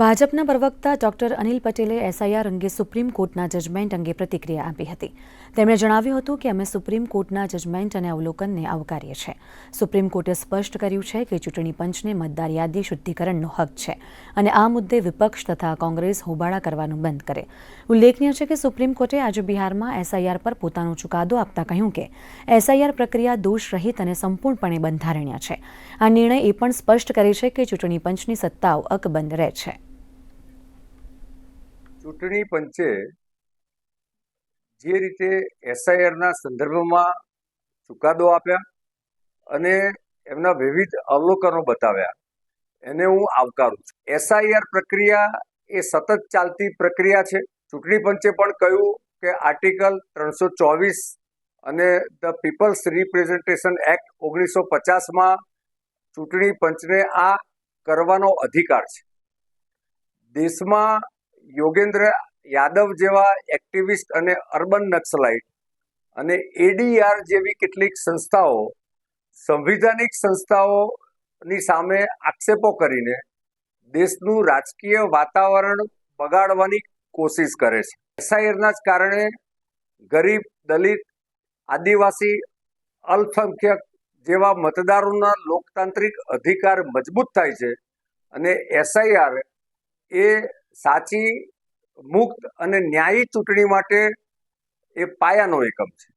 ભાજપના પ્રવક્તા ડોક્ટર અનિલ પટેલે એસઆઈઆર અંગે સુપ્રીમ કોર્ટના જજમેન્ટ અંગે પ્રતિક્રિયા આપી હતી. તેમણે જણાવ્યું હતું કે અમે સુપ્રીમ કોર્ટના જજમેન્ટ અને અવલોકનને આવકારીએ છીએ. સુપ્રીમ કોર્ટે સ્પષ્ટ કર્યું છે કે ચૂંટણી પંચને મતદાર યાદી શુદ્ધિકરણનો હક છે અને આ મુદ્દે વિપક્ષ તથા કોંગ્રેસ હોબાળા કરવાનું બંધ કરે. ઉલ્લેખનીય છે કે સુપ્રીમ કોર્ટે આજે બિહારમાં એસઆઈઆર પર પોતાનો ચુકાદો આપતા કહ્યું કે એસઆઈઆર પ્રક્રિયા દોષરહિત અને સંપૂર્ણપણે બંધારણીય છે. આ નિર્ણય એ પણ સ્પષ્ટ કરે છે કે ચૂંટણી પંચની સત્તાઓ અકબંધ રહે છે. ચૂંટણી પંચે જે રીતે એસઆઈઆરના સંદર્ભમાં ચુકાદો આપ્યા અને એમના વિવિધ અવલોકનો બતાવ્યા એને હું આવકારું છું. એસઆઈઆર પ્રક્રિયા એ સતત ચાલતી પ્રક્રિયા છે. ચૂંટણી પંચે પણ કહ્યું કે આર્ટિકલ 324 અને ધ પીપલ્સ રિપ્રેઝન્ટેશન એક્ટ 1950માં ચૂંટણી પંચને આ કરવાનો અધિકાર છે. દેશમાં યોગેન્દ્ર યાદવ જેવા એક્ટિવિસ્ટ અને અર્બન નક્સલાઇટ અને એડીઆર જેવી કેટલીક સંસ્થાઓ સંવિધાનિક સંસ્થાઓની સામે આક્ષેપો કરીને દેશનું રાજકીય વાતાવરણ બગાડવાની કોશિશ કરે છે. એસઆઈઆરના જ કારણે ગરીબ, દલિત, આદિવાસી, અલ્પસંખ્યક જેવા મતદારોના લોકતાંત્રિક અધિકાર મજબૂત થાય છે અને એસઆઈઆર એ સાચી, મુક્ત અને ન્યાયી ચૂંટણી માટે એ પાયાનો એકમ છે.